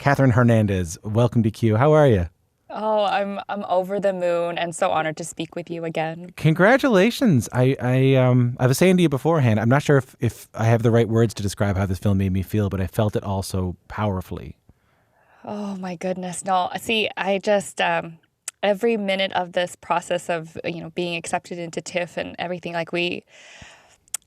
Catherine Hernandez, welcome to Q. How are you? Oh, I'm over the moon and so honored to speak with you again. Congratulations. I was saying to you beforehand, I'm not sure if I have the right words to describe how this film made me feel, but I felt it all so powerfully. Oh my goodness. No, see, I just every minute of this process of, being accepted into TIFF and everything,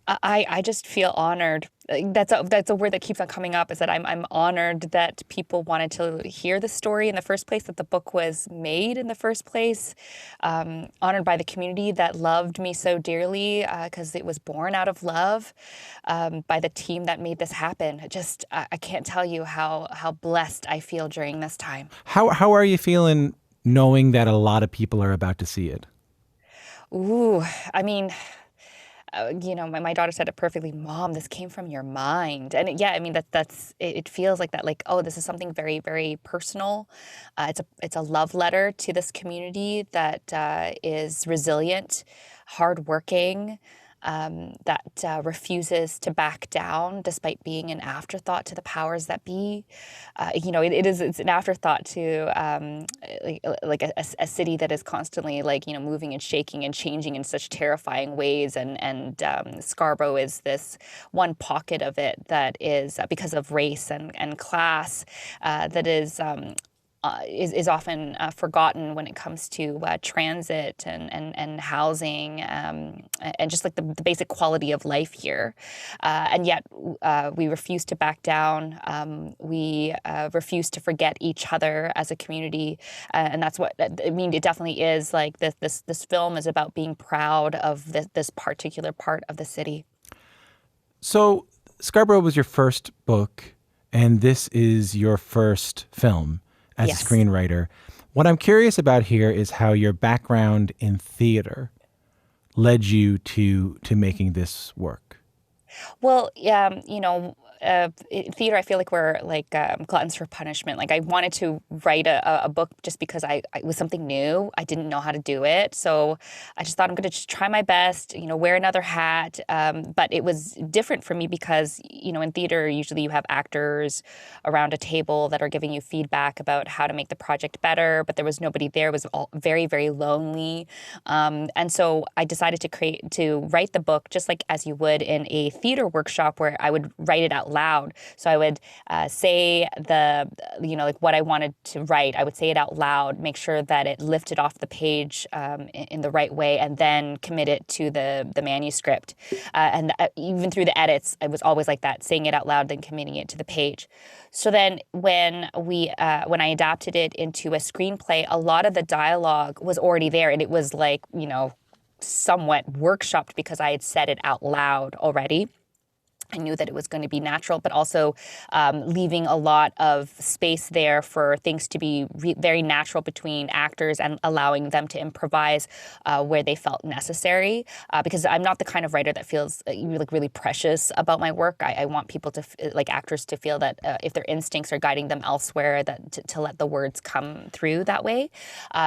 I just feel honored. That's a word that keeps on coming up is that I'm honored that people wanted to hear the story in the first place, that the book was made in the first place. Honored by the community that loved me so dearly because it was born out of love. By the team that made this happen. I can't tell you how blessed I feel during this time. How are you feeling knowing that a lot of people are about to see it? Ooh, I mean, my daughter said it perfectly. Mom, this came from your mind, and yeah, I mean it feels like that. Like, oh, this is something very, very personal. It's a love letter to this community that is resilient, hardworking, that refuses to back down despite being an afterthought to the powers that be. It's an afterthought to a city that is constantly moving and shaking and changing in such terrifying ways. And Scarborough is this one pocket of it that is because of race and class that is often forgotten when it comes to transit and housing and just like the basic quality of life here. And yet we refuse to back down. We refuse to forget each other as a community. And that's what I mean. It definitely is like this film is about being proud of this particular part of the city. So, Scarborough was your first book, and this is your first film as a Yes. screenwriter. What I'm curious about here is how your background in theater led you to making this work. Well, in theater, I feel like we're like gluttons for punishment. Like I wanted to write a book just because it was something new. I didn't know how to do it, so I just thought I'm going to just try my best. Wear another hat. But it was different for me because in theater usually you have actors around a table that are giving you feedback about how to make the project better. But there was nobody there. It was all very, very lonely. And so I decided to write the book just like as you would in a theater workshop where I would write it out loud. So I would say like what I wanted to write. I would say it out loud, make sure that it lifted off the page in the right way, and then commit it to the manuscript. And even through the edits, I was always like that, saying it out loud, then committing it to the page. So then when I adapted it into a screenplay, a lot of the dialogue was already there, and it was like, somewhat workshopped because I had said it out loud already. I knew that it was going to be natural, but also leaving a lot of space there for things to be very natural between actors and allowing them to improvise where they felt necessary. Because I'm not the kind of writer that feels like really precious about my work. I want people to like actors to feel that if their instincts are guiding them elsewhere, that to let the words come through that way.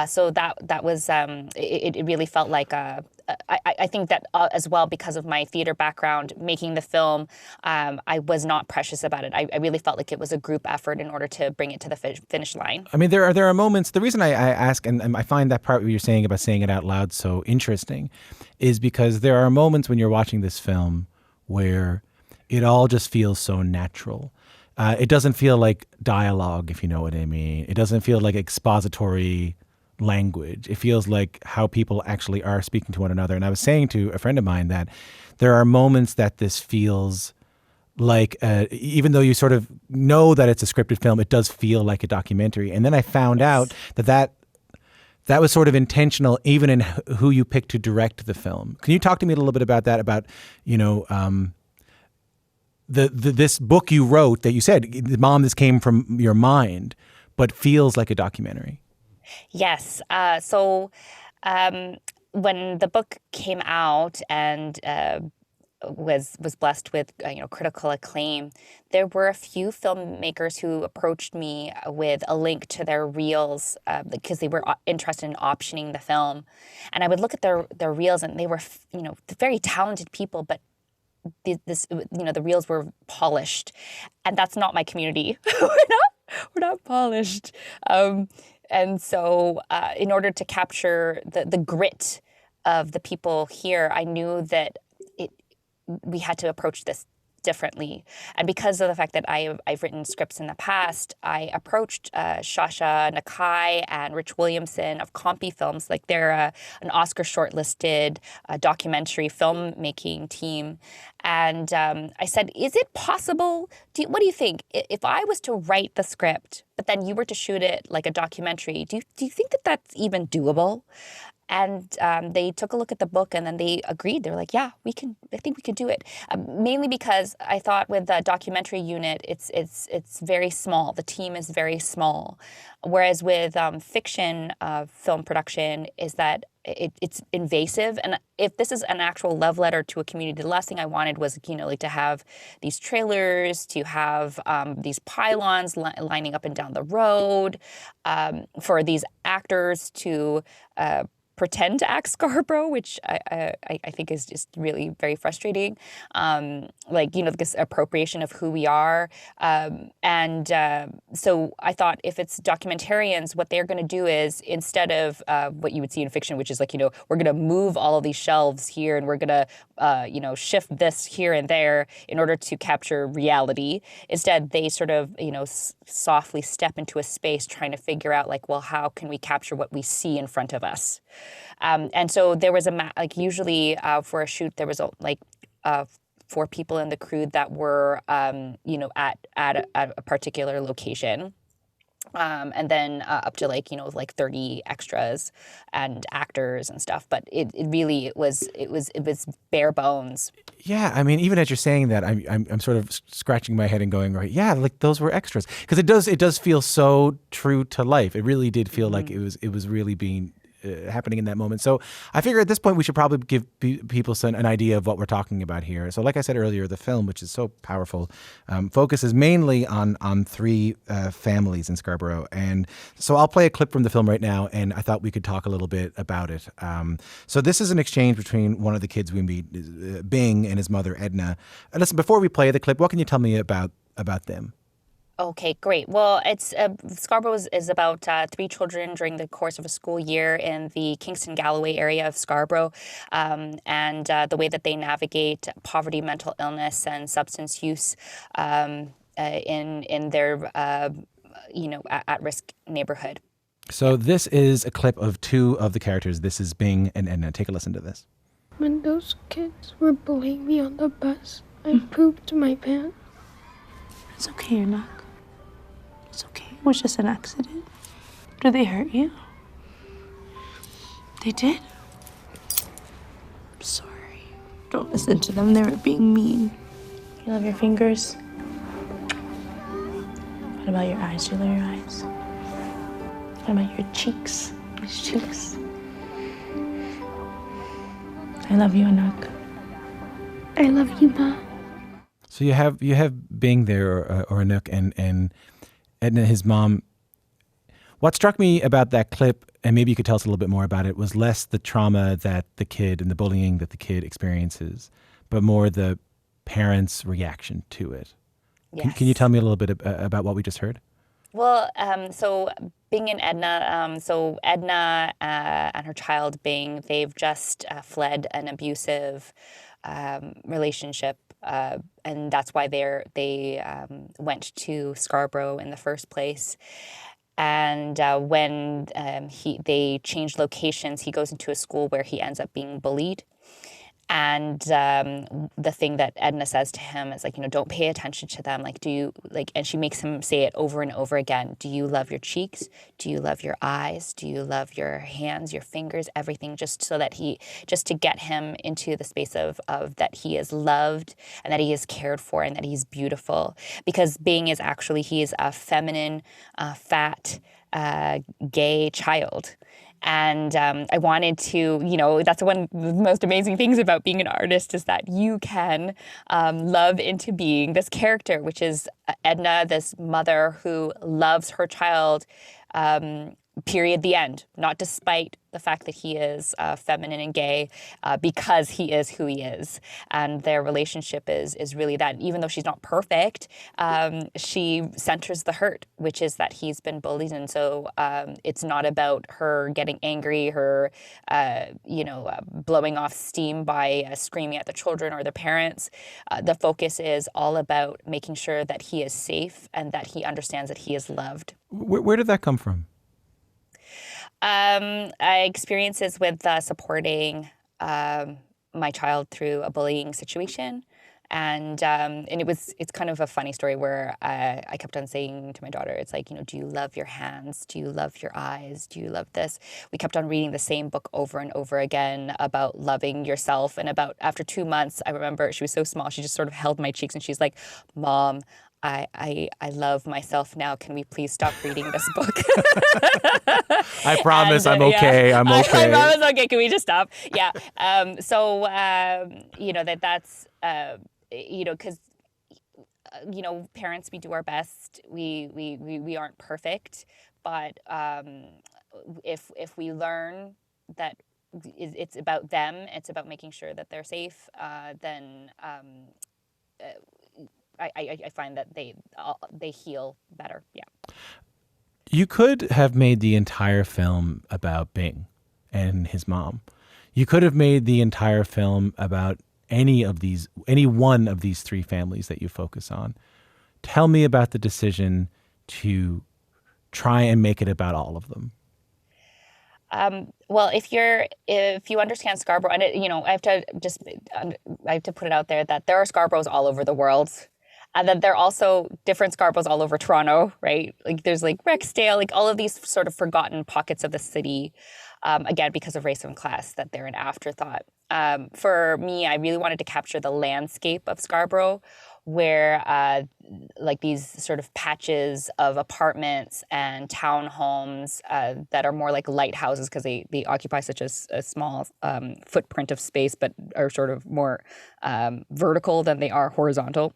So that was it really felt like I think that as well, because of my theater background, making the film, I was not precious about it. I really felt like it was a group effort in order to bring it to the finish line. I mean, there are moments. The reason I ask, and I find that part what you're saying about saying it out loud so interesting, is because there are moments when you're watching this film where it all just feels so natural. It doesn't feel like dialogue, if you know what I mean. It doesn't feel like expository language. It feels like how people actually are speaking to one another. And I was saying to a friend of mine that there are moments that this feels like, even though you sort of know that it's a scripted film, it does feel like a documentary. And then I found out Yes. that was sort of intentional, even in who you picked to direct the film. Can you talk to me a little bit about that? About this book you wrote that you said, "Mom, this came from your mind," but feels like a documentary. Yes. So when the book came out and was blessed with critical acclaim, there were a few filmmakers who approached me with a link to their reels because they were interested in optioning the film, and I would look at their reels, and they were very talented people, but the reels were polished, and that's not my community. We're not we're not polished. And so, in order to capture the grit of the people here, I knew that it we had to approach this differently. And because of the fact that I've written scripts in the past, I approached Shasha Nakai and Rich Williamson of Compy Films. Like they're an Oscar shortlisted documentary filmmaking team. And I said, is it possible? What do you think? If I was to write the script, but then you were to shoot it like a documentary, do you think that that's even doable? And they took a look at the book and then they agreed. They were like, yeah, we can. I think we could do it. Mainly because I thought with the documentary unit, it's very small. The team is very small. Whereas with fiction film production is that it's invasive. And if this is an actual love letter to a community, the last thing I wanted was, like to have these trailers, to have these pylons lining up and down the road, for these actors to pretend to act Scarborough, which I think is just really very frustrating. This appropriation of who we are. So I thought if it's documentarians, what they're going to do is instead of what you would see in fiction, which is we're going to move all of these shelves here and we're going to, shift this here and there in order to capture reality. Instead, they sort of, softly step into a space trying to figure out how can we capture what we see in front of us? And so there was usually for a shoot, there was 4 people in the crew that were, at a particular location. And then up to 30 extras and actors and stuff. But it was bare bones. Yeah, I mean, even as you're saying that, I'm sort of scratching my head and going, right, yeah, those were extras, because it does feel so true to life. It really did feel like it was really being happening in that moment. So I figure at this point we should probably give people an idea of what we're talking about here. So like I said earlier, the film, which is so powerful, focuses mainly on 3 families in Scarborough. And so I'll play a clip from the film right now, and I thought we could talk a little bit about it. So this is an exchange between one of the kids we meet, Bing, and his mother, Edna. Listen, before we play the clip, what can you tell me about them? Okay, great. Well, it's Scarborough is about 3 children during the course of a school year in the Kingston-Galloway area of Scarborough, and the way that they navigate poverty, mental illness, and substance use in their at-risk neighborhood. So this is a clip of 2 of the characters. This is Bing and Edna. Take a listen to this. When those kids were bullying me on the bus, I pooped my pants. It's okay, Hina. It's okay. It was just an accident. Did they hurt you? They did? I'm sorry. Don't listen to them. They were being mean. You love your fingers? What about your eyes? Do you love your eyes? What about your cheeks? These cheeks? I love you, Anak. I love you, Ma. So you have Bing there, or Anouk, and Edna, his mom. What struck me about that clip, and maybe you could tell us a little bit more about it, was less the trauma that the kid and the bullying that the kid experiences, but more the parents' reaction to it. Yes. Can you tell me a little bit about what we just heard? Well, so Bing and Edna, so Edna and her child Bing, they've just fled an abusive relationship, and that's why they went to Scarborough in the first place. And when they change locations, he goes into a school where he ends up being bullied. And the thing that Edna says to him is don't pay attention to them. And she makes him say it over and over again. Do you love your cheeks? Do you love your eyes? Do you love your hands, your fingers, everything? Just to get him into the space of that he is loved and that he is cared for and that he's beautiful. Because Bing is he is a feminine, fat, gay child. And I wanted to, that's one of the most amazing things about being an artist is that you can love into being this character, which is Edna, this mother who loves her child period, the end. Not despite the fact that he is feminine and gay, because he is who he is. And their relationship is really that. Even though she's not perfect, she centers the hurt, which is that he's been bullied. And so it's not about her getting angry, her, blowing off steam by screaming at the children or their parents. The focus is all about making sure that he is safe and that he understands that he is loved. Where did that come from? Experiences with supporting my child through a bullying situation. And it's kind of a funny story where I kept on saying to my daughter, it's like, do you love your hands? Do you love your eyes? Do you love this? We kept on reading the same book over and over again about loving yourself. And about after 2 months, I remember she was so small, she just sort of held my cheeks and she's like, Mom, I love myself now. Can we please stop reading this book? I promise I'm okay. Yeah, I'm okay. I promise okay. Can we just stop? Yeah. That's because parents, we do our best. We aren't perfect, but if we learn that it's about them, it's about making sure that they're safe, then I find that they heal better. Yeah. You could have made the entire film about Bing and his mom. You could have made the entire film about any one of these three families that you focus on. Tell me about the decision to try and make it about all of them. Well, if you understand Scarborough, and I have to put it out there that there are Scarboroughs all over the world. And then there are also different Scarboroughs all over Toronto, right? Like there's like Rexdale, like all of these sort of forgotten pockets of the city, again, because of race and class, that they're an afterthought. For me, I really wanted to capture the landscape of Scarborough, where like these sort of patches of apartments and townhomes that are more like lighthouses because they occupy such a small footprint of space, but are sort of more vertical than they are horizontal.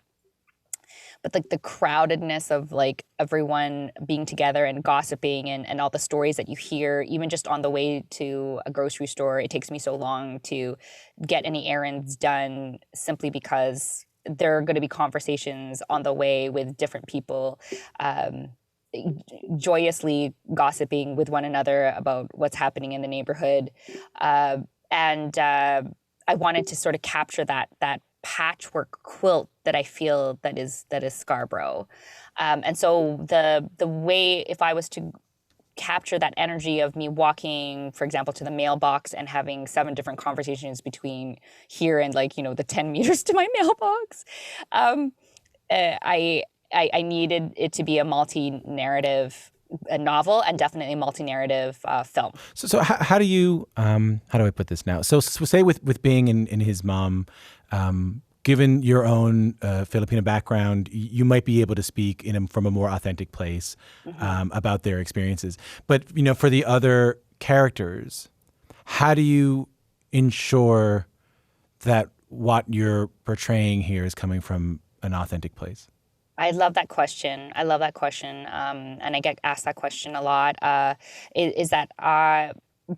But like the crowdedness of like everyone being together and gossiping and all the stories that you hear, even just on the way to a grocery store, it takes me so long to get any errands done simply because there are going to be conversations on the way with different people, joyously gossiping with one another about what's happening in the neighborhood. And I wanted to sort of capture that patchwork quilt that I feel that is Scarborough. And so the way, if I was to capture that energy of me walking, for example, to the mailbox and having 7 different conversations between here and the 10 meters to my mailbox, I needed it to be a multi-narrative novel and definitely a multi-narrative film. So how do you how do I put this now? So say with Bing and his mom, given your own Filipino background, you might be able to speak from a more authentic place about their experiences. But for the other characters, how do you ensure that what you're portraying here is coming from an authentic place? I love that question. And I get asked that question a lot. Is that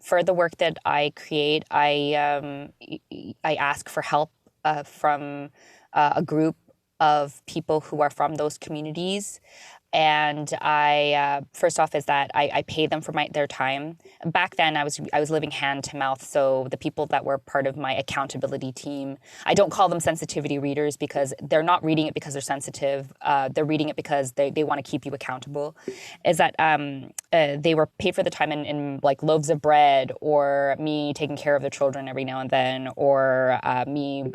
for the work that I create, I ask for help from a group of people who are from those communities. And I first off is that I pay them for their time. Back then, I was living hand to mouth, so the people that were part of my accountability team, I don't call them sensitivity readers because they're not reading it because they're sensitive. They're reading it because they want to keep you accountable. Is that they were paid for the time in like loaves of bread, or me taking care of the children every now and then, or me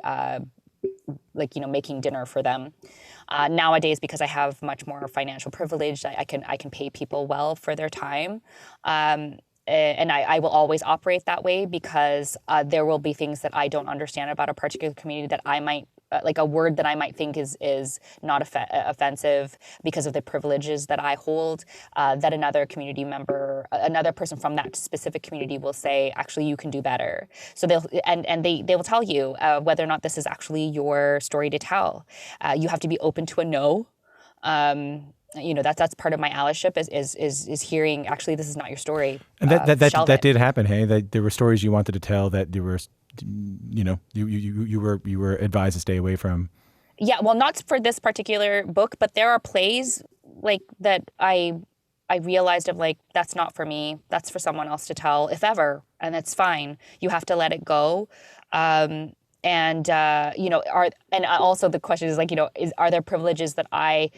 making dinner for them. Nowadays, because I have much more financial privilege, I can pay people well for their time. And I will always operate that way because there will be things that I don't understand about a particular community that I might, like a word that I might think is not offensive because of the privileges that I hold, that another community member, another person from that specific community will say, actually, you can do better. So they will tell you whether or not this is actually your story to tell. You have to be open to a no. that's part of my allyship is hearing, actually, this is not your story. And Shelve that it. did happen. Hey, that there were stories you wanted to tell that you were, you were advised to stay away from. Yeah, well, not for this particular book, but there are plays like that I realized of like, that's not for me. That's for someone else to tell, if ever, and it's fine. You have to let it go. Also the question is like, are there privileges that I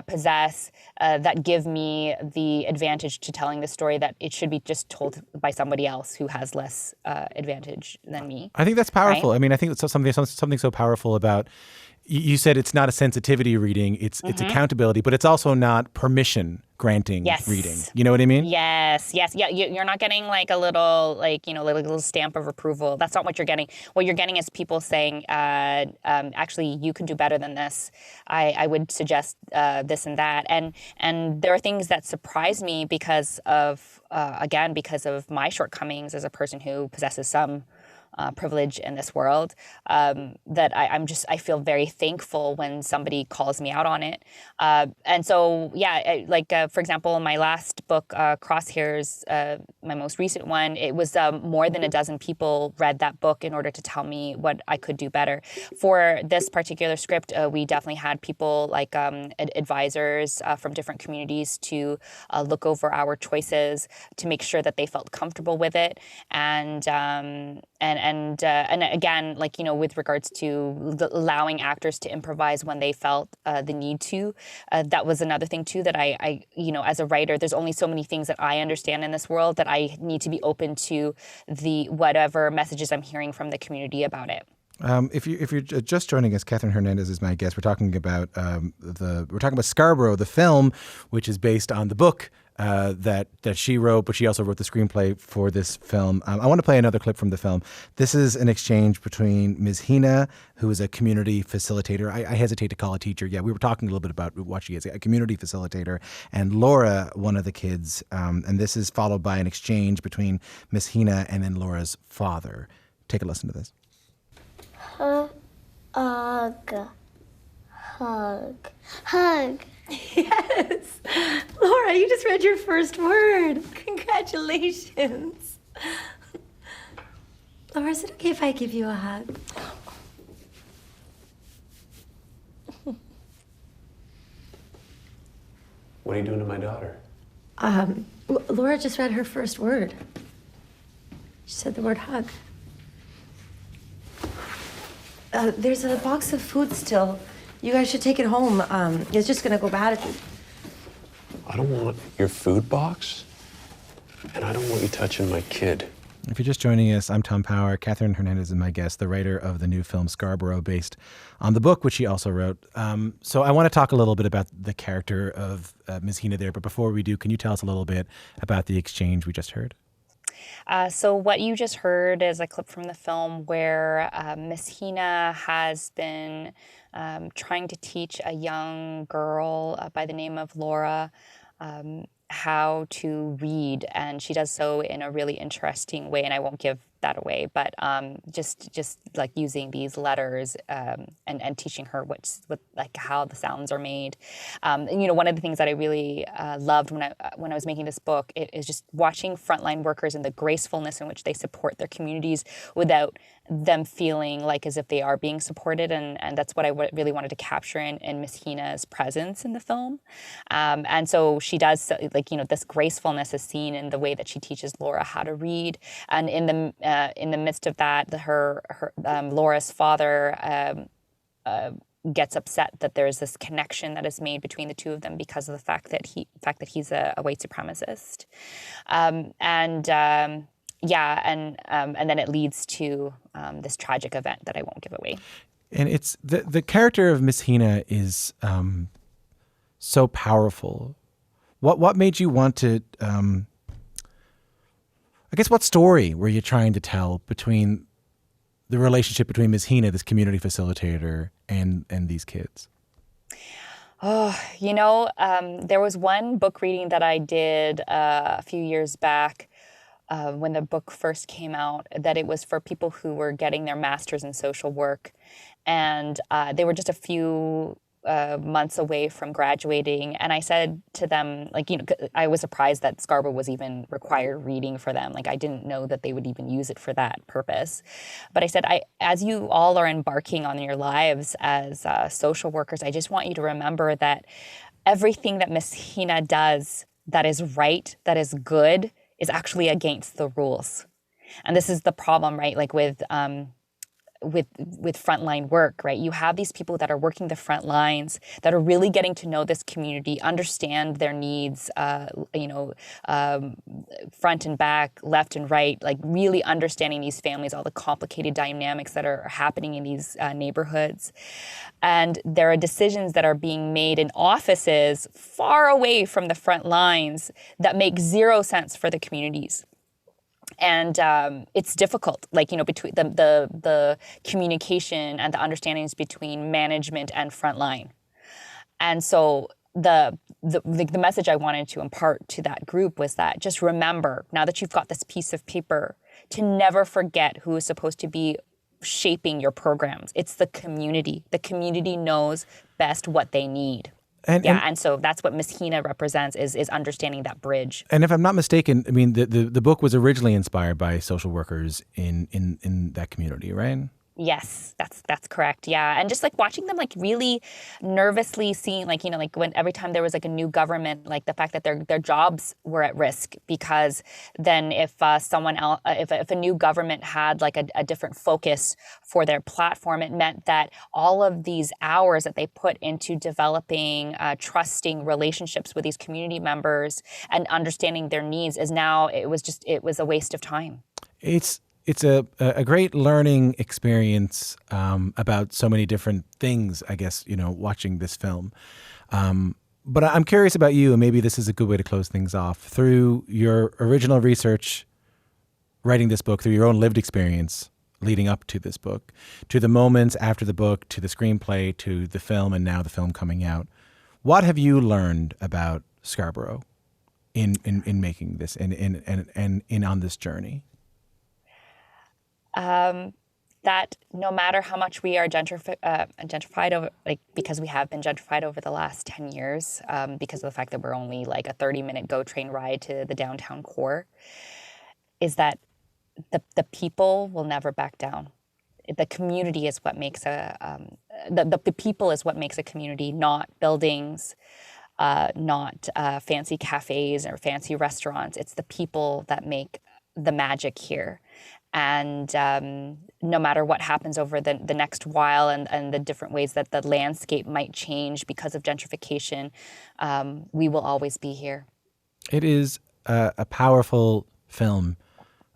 possess that give me the advantage to telling the story that it should be just told by somebody else who has less advantage than me? I think that's powerful. Right? I mean, I think it's something so powerful about. You said it's not a sensitivity reading; it's accountability, but it's also not permission granting Yes. reading. You know what I mean? Yes. Yeah. You're not getting like a little, like, like a little stamp of approval. That's not what you're getting. What you're getting is people saying, actually, you can do better than this. I would suggest this and that. And there are things that surprise me because of, because of my shortcomings as a person who possesses some privilege in this world, that I feel very thankful when somebody calls me out on it. And so, for example, my last book, Crosshairs, my most recent one, it was more than a dozen people read that book in order to tell me what I could do better. For this particular script, we definitely had people like advisors from different communities to look over our choices to make sure that they felt comfortable with it. And again, like, with regards to allowing actors to improvise when they felt the need to, that was another thing too, that I as a writer, there's only so many things that I understand in this world, that I need to be open to the whatever messages I'm hearing from the community about it. If you're just joining us, Catherine Hernandez is my guest. We're talking about Scarborough, the film, which is based on the book that she wrote, but she also wrote the screenplay for this film. I want to play another clip from the film. This is an exchange between Ms. Hina, who is a community facilitator. I hesitate to call a teacher. Yeah, we were talking a little bit about what she is, a community facilitator, and Laura, one of the kids. And this is followed by an exchange between Ms. Hina and then Laura's father. Take a listen to this. Hug. Yes. Laura, you just read your first word. Congratulations. Laura, is it okay if I give you a hug? What are you doing to my daughter? Laura just read her first word. She said the word hug. There's a box of food still. You guys should take it home. It's just gonna go bad if you... I don't want your food box, and I don't want you touching my kid. If you're just joining us, I'm Tom Power. Catherine Hernandez is my guest, the writer of the new film Scarborough, based on the book, which she also wrote. So I want to talk a little bit about the character of Ms. Hina there. But before we do, can you tell us a little bit about the exchange we just heard? So what you just heard is a clip from the film where Miss Hina has been trying to teach a young girl by the name of Laura how to read, and she does so in a really interesting way, and I won't give that away, but just like using these letters and teaching her what how the sounds are made. One of the things that I really loved when I was making this book is just watching frontline workers and the gracefulness in which they support their communities without them feeling like as if they are being supported, and that's what I really wanted to capture in Miss Hina's presence in the film. And so she does, this gracefulness is seen in the way that she teaches Laura how to read, and in the midst of that, Laura's father gets upset that there's this connection that is made between the two of them because of the fact that he's a white supremacist, and then it leads to this tragic event that I won't give away. And it's the character of Miss Hina is so powerful. What made you want to? I guess what story were you trying to tell between the relationship between Ms. Hina, this community facilitator, and these kids? Oh, there was one book reading that I did a few years back when the book first came out, that it was for people who were getting their master's in social work. And they were just a few months away from graduating, and I said to them, like, I was surprised that Scarborough was even required reading for them. Like, I didn't know that they would even use it for that purpose. But I said, as you all are embarking on your lives as social workers, I just want you to remember that everything that Miss Hina does that is right, that is good, is actually against the rules. And this is the problem, right? Like with frontline work, right? You have these people that are working the front lines, that are really getting to know this community, understand their needs, front and back, left and right, like really understanding these families, all the complicated dynamics that are happening in these neighborhoods. And there are decisions that are being made in offices far away from the front lines that make zero sense for the communities. And it's difficult, like, between the communication and the understandings between management and frontline. And so the message I wanted to impart to that group was that just remember, now that you've got this piece of paper, to never forget who is supposed to be shaping your programs. It's the community. The community knows best what they need. And so that's what Miss Hina represents, is understanding that bridge. And if I'm not mistaken, I mean, the book was originally inspired by social workers in that community, right? Yes, that's correct. Yeah. And just like watching them like really nervously seeing like, like when every time there was like a new government, like the fact that their jobs were at risk, because then if someone else, if a new government had like a different focus for their platform, it meant that all of these hours that they put into developing trusting relationships with these community members and understanding their needs it was a waste of time. It's a great learning experience about so many different things, I guess, watching this film. But I'm curious about you, and maybe this is a good way to close things off. Through your original research, writing this book, through your own lived experience leading up to this book, to the moments after the book, to the screenplay, to the film, and now the film coming out, what have you learned about Scarborough in making this and on this journey? That no matter how much we are gentrified over, like, because we have been gentrified over the last 10 years, because of the fact that we're only like a 30-minute GO train ride to the downtown core, is that the people will never back down. The community is what makes the people is what makes a community, not buildings, not fancy cafes or fancy restaurants. It's the people that make the magic here. And no matter what happens over the next while and the different ways that the landscape might change because of gentrification, we will always be here. It is a powerful film,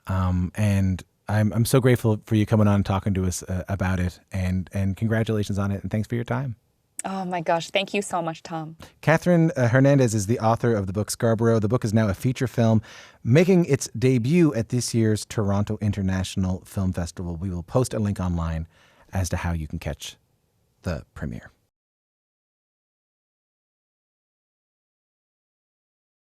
and I'm so grateful for you coming on and talking to us about it, and congratulations on it, and thanks for your time. Oh my gosh, thank you so much, Tom. Catherine Hernandez is the author of the book Scarborough. The book is now a feature film, making its debut at this year's Toronto International Film Festival. We will post a link online as to how you can catch the premiere.